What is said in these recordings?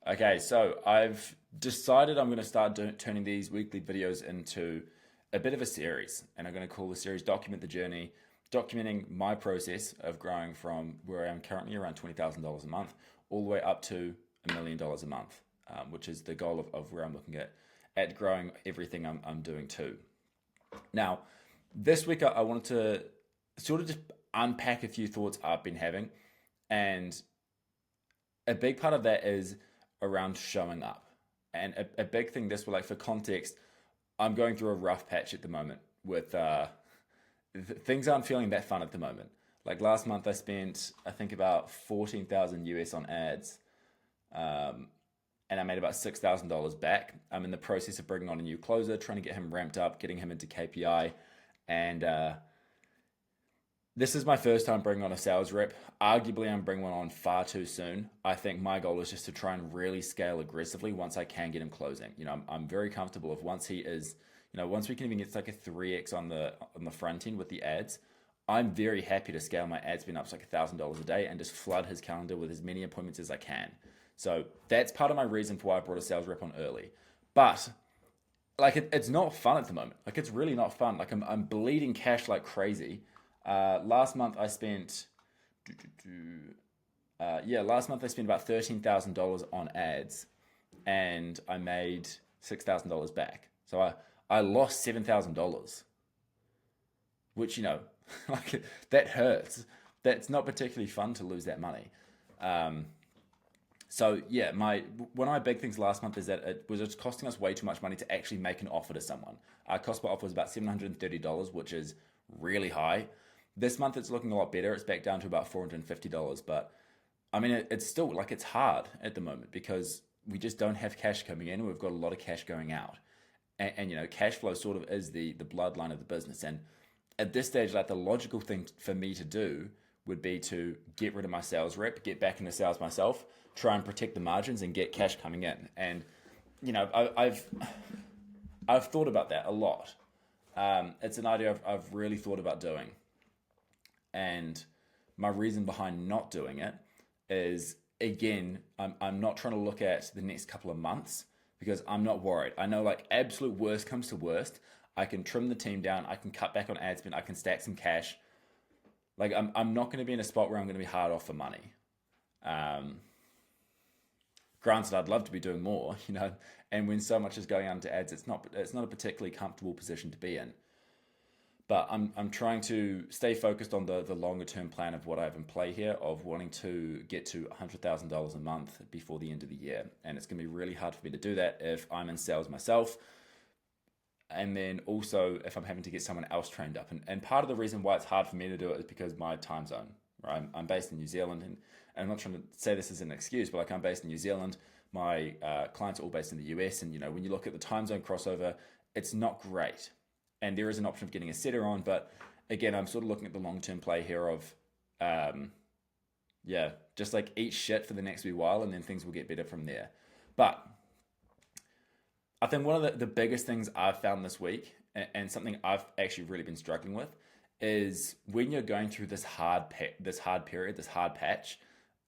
Okay, so I've decided I'm going to start turning these weekly videos into a bit of a series, and I'm going to call the series Document the Journey, documenting my process of growing from where I am currently around $20,000 a month all the way up to $1 million a month, which is the goal of where I'm looking at growing everything I'm doing too. Now, this week I wanted to sort of just unpack a few thoughts I've been having, and a big part of that is around showing up. And a big thing this will like for context, I'm going through a rough patch at the moment with things aren't feeling that fun at the moment. Like last month I spent I think about 14,000 US on ads. Um, and I made about $6,000 back. I'm in the process of bringing on a new closer, trying to get him ramped up, getting him into KPI, and this is my first time bringing on a sales rep. Arguably, I'm bringing one on far too soon. I think my goal is just to try and really scale aggressively once I can get him closing. I'm very comfortable if once he is, once we can even get like a 3x on the front end with the ads, I'm very happy to scale my ad spend up to like $1,000 a day and just flood his calendar with as many appointments as I can. So that's part of my reason for why I brought a sales rep on early. But like it's not fun at the moment. Like it's really not fun. Like I'm bleeding cash like crazy. Last month I spent, last month I spent about $13,000 on ads, and I made $6,000 back. So I lost $7,000, which like that hurts. That's not particularly fun to lose that money. Um, so yeah, my one of my big things last month is that it was just costing us way too much money to actually make an offer to someone. Our cost per offer was about $730, which is really high. This month it's looking a lot better. It's back down to about $450, but I mean it's still like it's hard at the moment because we just don't have cash coming in. We've got a lot of cash going out, and cash flow sort of is the bloodline of the business. And at this stage, like the logical thing for me to do would be to get rid of my sales rep, get back into sales myself, try and protect the margins, and get cash coming in. And I've thought about that a lot. It's an idea I've really thought about doing, and my reason behind not doing it is again, I'm not trying to look at the next couple of months because I'm not worried. I know like absolute worst comes to worst, I can trim the team down, I can cut back on ad spend, I can stack some cash. Like I'm not going to be in a spot where I'm going to be hard off for money. Um, Granted, I'd love to be doing more, and when so much is going out into ads, it's not a particularly comfortable position to be in. But I'm trying to stay focused on the longer term plan of what I have in play here of wanting to get to $100,000 a month before the end of the year. And it's going to be really hard for me to do that if I'm in sales myself. And then also if I'm having to get someone else trained up. And part of the reason why it's hard for me to do it is because my time zone, right? I'm based in New Zealand, and I'm not trying to say this as an excuse, but like I'm based in New Zealand. My clients are all based in the US. And, when you look at the time zone crossover, it's not great, and there is an option of getting a setter on. But again, I'm sort of looking at the long term play here of, um, just like eat shit for the next wee while, and then things will get better from there. But I think one of the biggest things I've found this week, and something I've actually really been struggling with, is when you're going through this hard period, this hard patch,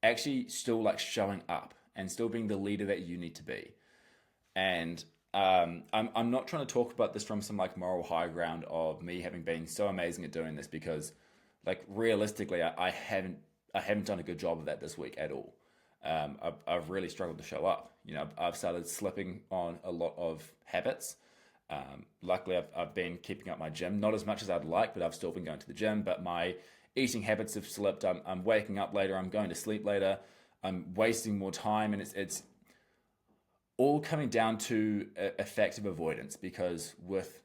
actually still like showing up and still being the leader that you need to be. And I'm not trying to talk about this from some like moral high ground of me having been so amazing at doing this because like realistically I haven't done a good job of that this week at all. I've really struggled to show up. I've started slipping on a lot of habits. Luckily, I've been keeping up my gym, not as much as I'd like, but I've still been going to the gym. But my eating habits have slipped. I'm waking up later. I'm going to sleep later. I'm wasting more time, and it's all coming down to effective avoidance because with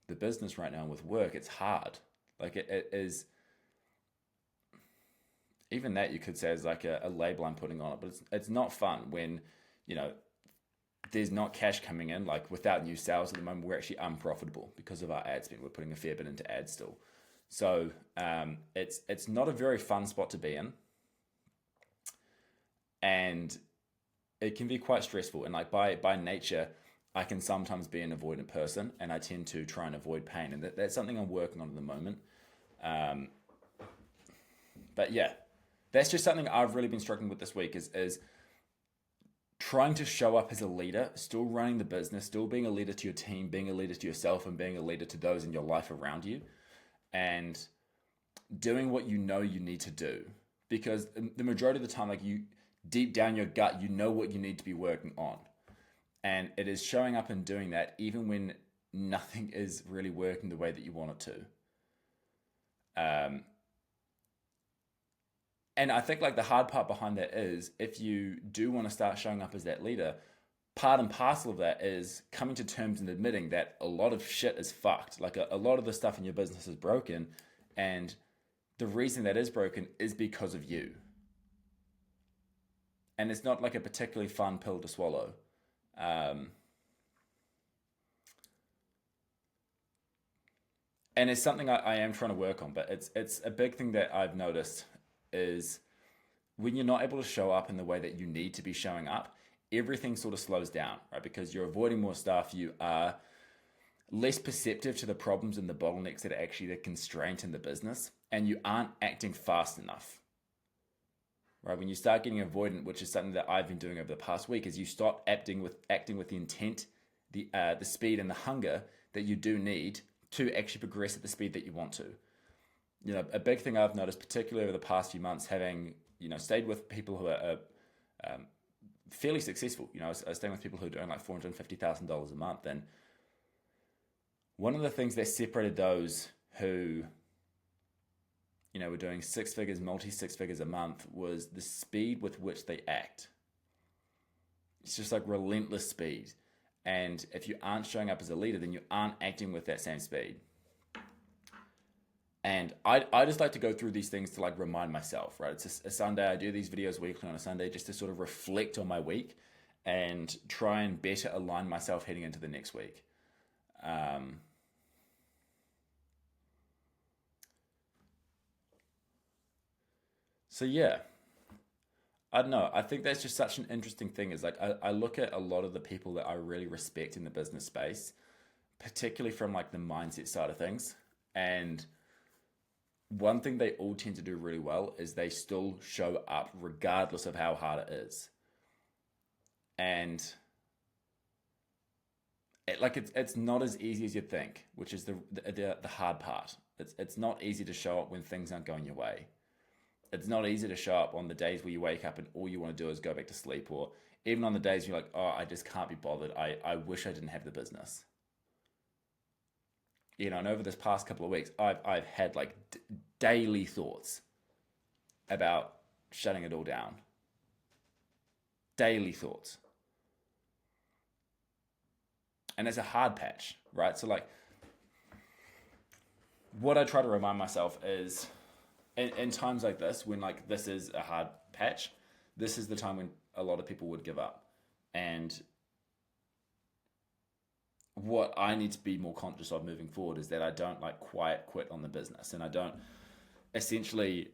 the business right now and with work, it's hard. Like it is even that you could say is like a label I'm putting on it, but it's not fun when you know there's not cash coming in. Like without new sales at the moment, we're actually unprofitable because of our ad spend. We're putting a fair bit into ads still, so it's not a very fun spot to be in, and it can be quite stressful. And like by nature, I can sometimes be an avoidant person, and I tend to try and avoid pain, and that's something I'm working on at the moment. Um, but yeah, that's just something I've really been struggling with this week is trying to show up as a leader, still running the business, still being a leader to your team, being a leader to yourself, and being a leader to those in your life around you, and doing what you know you need to do. Because the majority of the time, like, you deep down your gut, you know what you need to be working on. And it is showing up and doing that even when nothing is really working the way that you want it to. And I think, like, the hard part behind that is, if you do want to start showing up as that leader, part and parcel of that is coming to terms and admitting that a lot of shit is fucked. Like, a lot of the stuff in your business is broken, and the reason that is broken is because of you. And it's not like a particularly fun pill to swallow. And it's something I am trying to work on, but it's a big thing that I've noticed is, when you're not able to show up in the way that you need to be showing up, everything sort of slows down, right? Because you're avoiding more stuff, you are less perceptive to the problems and the bottlenecks that are actually the constraint in the business, and you aren't acting fast enough, right? When you start getting avoidant, which is something that I've been doing over the past week, is you stop acting with the intent, the speed and the hunger that you do need to actually progress at the speed that you want to. You know, a big thing I've noticed, particularly over the past few months, having, stayed with people who are fairly successful. I was staying with people who are doing like $450,000 a month. And one of the things that separated those who, were doing six figures, multi-six figures a month, was the speed with which they act. It's just like relentless speed. And if you aren't showing up as a leader, then you aren't acting with that same speed. And I just like to go through these things to, like, remind myself, right? It's a Sunday. I do these videos weekly on a Sunday just to sort of reflect on my week and try and better align myself heading into the next week. So yeah, I don't know. I think that's just such an interesting thing, is like, I look at a lot of the people that I really respect in the business space, particularly from, like, the mindset side of things. And one thing they all tend to do really well is they still show up regardless of how hard it is. And it's not as easy as you think, which is the hard part. It's not easy to show up when things aren't going your way. It's not easy to show up on the days where you wake up and all you want to do is go back to sleep, or even on the days you're like, oh, I just can't be bothered. I wish I didn't have the business. And over this past couple of weeks, I've had, like, daily thoughts about shutting it all down. Daily thoughts. And it's a hard patch, right? So, like, what I try to remind myself is, in times like this, when, like, this is a hard patch, this is the time when a lot of people would give up. And what I need to be more conscious of moving forward is that I don't, like, quiet quit on the business, and I don't essentially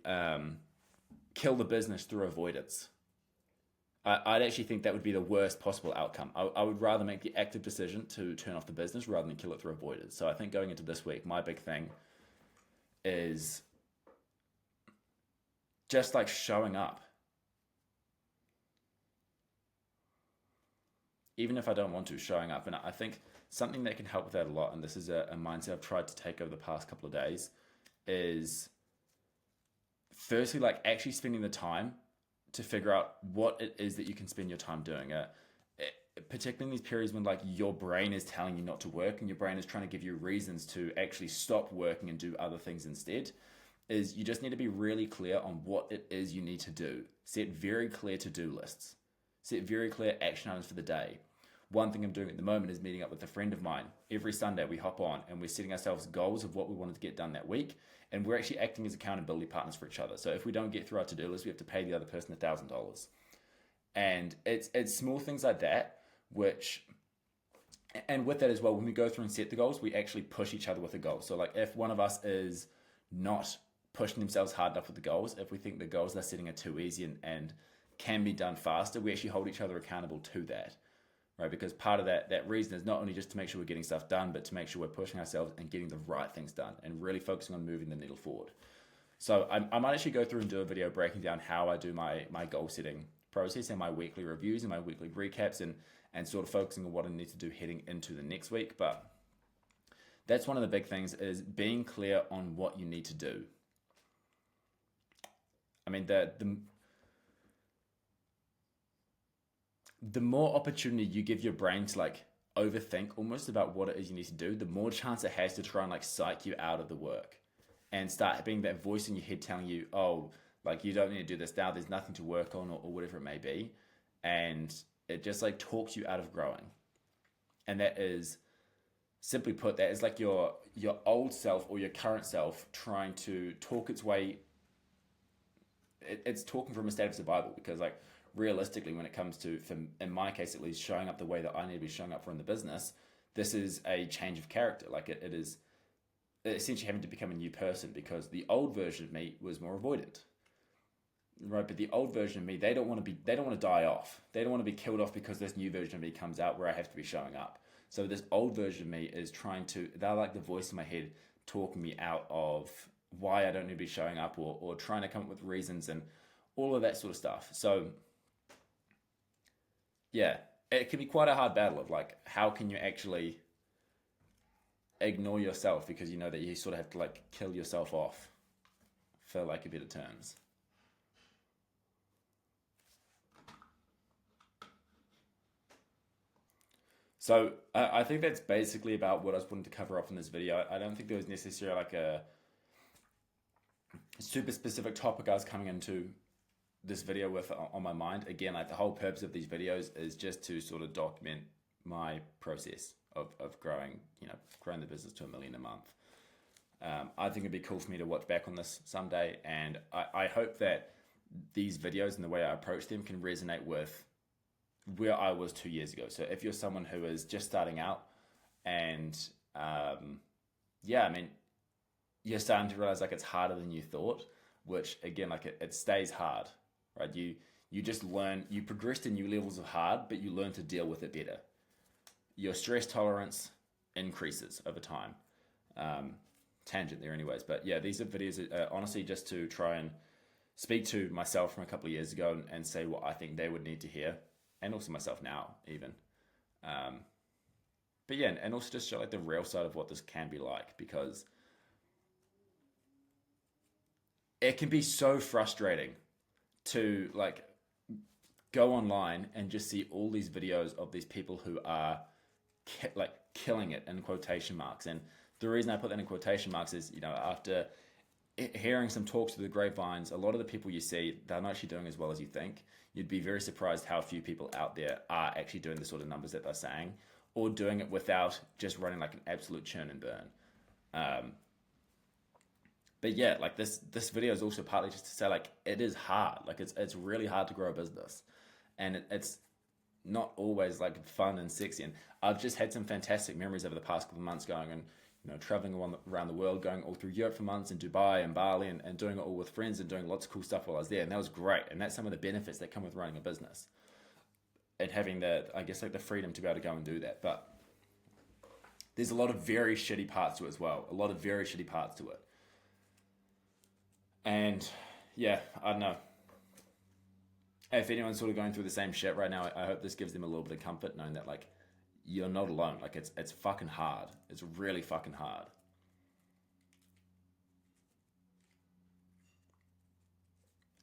kill the business through avoidance. I'd actually think that would be the worst possible outcome. I would rather make the active decision to turn off the business rather than kill it through avoidance. So I think going into this week, my big thing is just, like, showing up. Even if I don't want to, showing up. And I think something that can help with that a lot, and this is a mindset I've tried to take over the past couple of days, is firstly, like, actually spending the time to figure out what it is that you can spend your time doing. Particularly in these periods when, like, your brain is telling you not to work and your brain is trying to give you reasons to actually stop working and do other things instead, is you just need to be really clear on what it is you need to do. Set very clear to-do lists. Set very clear action items for the day. One thing I'm doing at the moment is meeting up with a friend of mine. Every Sunday we hop on and we're setting ourselves goals of what we wanted to get done that week, and we're actually acting as accountability partners for each other. So if we don't get through our to-do list, we have to pay the other person $1,000. And it's small things like that, and with that as well, when we go through and set the goals, we actually push each other with the goals. So, like, if one of us is not pushing themselves hard enough with the goals, if we think the goals they're setting are too easy and can be done faster, we actually hold each other accountable to that, right? Because part of that reason is not only just to make sure we're getting stuff done, but to make sure we're pushing ourselves and getting the right things done and really focusing on moving the needle forward. So I might actually go through and do a video breaking down how I do my goal setting process and my weekly reviews and my weekly recaps and sort of focusing on what I need to do heading into the next week. But that's one of the big things, is being clear on what you need to do. I mean, the more opportunity you give your brain to like overthink almost about what it is you need to do, the more chance it has to try and like psych you out of the work and start being that voice in your head telling you, oh, like you don't need to do this now, there's nothing to work on, or whatever it may be. And it just like talks you out of growing. And that is, simply put, that is like your old self or your current self trying to talk its way. It's talking from a state of survival, because like realistically, when it comes to, in my case at least, showing up the way that I need to be showing up for in the business, this is a change of character. Like it is essentially having to become a new person, because the old version of me was more avoidant, right? But the old version of me, they don't want to die off. They don't want to be killed off because this new version of me comes out where I have to be showing up. So this old version of me is they're like the voice in my head talking me out of why I don't need to be showing up, or trying to come up with reasons and all of that sort of stuff. So yeah, it can be quite a hard battle of like, how can you actually ignore yourself, because you know that you sort of have to like kill yourself off for like a better terms. So I think that's basically about what I was wanting to cover off in this video. I don't think there was necessarily like a super specific topic I was coming into this video with on my mind. Again, like the whole purpose of these videos is just to sort of document my process of growing the business to $1 million a month. I think it'd be cool for me to watch back on this someday, and I hope that these videos and the way I approach them can resonate with where I was 2 years ago. So if you're someone who is just starting out and you're starting to realize like it's harder than you thought, which again, like it stays hard, right? You just learn, you progress to new levels of hard, but you learn to deal with it better. Your stress tolerance increases over time. Tangent there anyways, but yeah, these are videos honestly just to try and speak to myself from a couple of years ago and say what I think they would need to hear, and also myself now even. But yeah, and also just show like the real side of what this can be like, because it can be so frustrating to like go online and just see all these videos of these people who are like killing it in quotation marks. And the reason I put that in quotation marks is, after hearing some talks through the grapevines, a lot of the people you see, they're not actually doing as well as you think. You'd be very surprised how few people out there are actually doing the sort of numbers that they're saying, or doing it without just running like an absolute churn and burn. But yeah, like this video is also partly just to say like it is hard. Like it's really hard to grow a business, and it's not always like fun and sexy. And I've just had some fantastic memories over the past couple of months going and traveling around the world, going all through Europe for months, and Dubai and Bali, and doing it all with friends and doing lots of cool stuff while I was there. And that was great. And that's some of the benefits that come with running a business and having the freedom to be able to go and do that. But there's a lot of very shitty parts to it as well. A lot of very shitty parts to it. And yeah, I don't know. If anyone's sort of going through the same shit right now, I hope this gives them a little bit of comfort, knowing that like you're not alone. Like it's fucking hard. It's really fucking hard.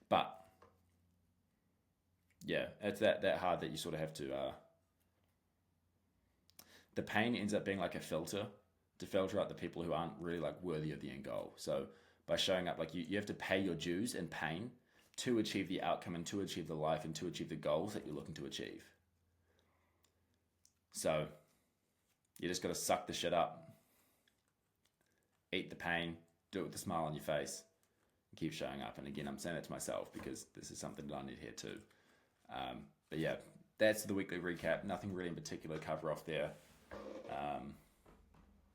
But yeah, it's that hard that you sort of have to. The pain ends up being like a filter to filter out the people who aren't really like worthy of the end goal. So by showing up, like you have to pay your dues in pain to achieve the outcome and to achieve the life and to achieve the goals that you're looking to achieve. So you just got to suck the shit up, eat the pain, do it with a smile on your face, and keep showing up. And again, I'm saying that to myself because this is something that I need here too. But yeah, that's the weekly recap. Nothing really in particular to cover off there.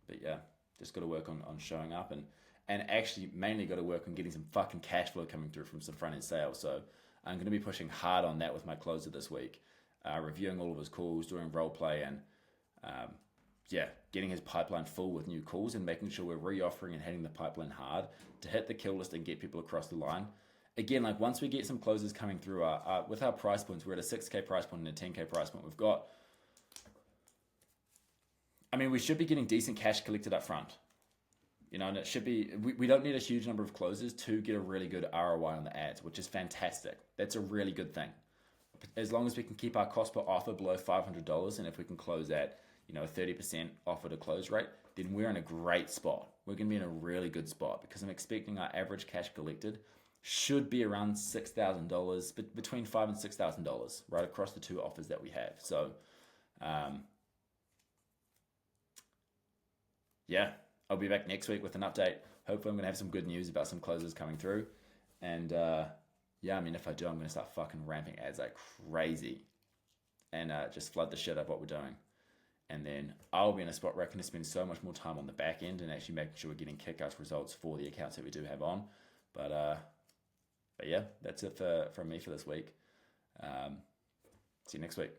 But yeah, just got to work on showing up and actually mainly got to work on getting some fucking cash flow coming through from some front-end sales. So I'm going to be pushing hard on that with my closer this week, reviewing all of his calls, doing role play, and getting his pipeline full with new calls and making sure we're re-offering and hitting the pipeline hard to hit the kill list and get people across the line. again, like once we get some closes coming through with our price points, we're at a 6K price point and a 10K price point. We should be getting decent cash collected up front. And it should be, we don't need a huge number of closes to get a really good ROI on the ads, which is fantastic. That's a really good thing. As long as we can keep our cost per offer below $500, and if we can close at, a 30% offer to close rate, then we're in a great spot. We're going to be in a really good spot because I'm expecting our average cash collected should be around $6,000, but between $5,000 and $6,000 right across the two offers that we have. So, yeah, I'll be back next week with an update. Hopefully I'm going to have some good news about some closes coming through. And if I do, I'm going to start fucking ramping ads like crazy and just flood the shit out of what we're doing. And then I'll be in a spot where I can spend so much more time on the back end and actually making sure we're getting kick-ass results for the accounts that we do have on. But yeah, that's it from me for this week. See you next week.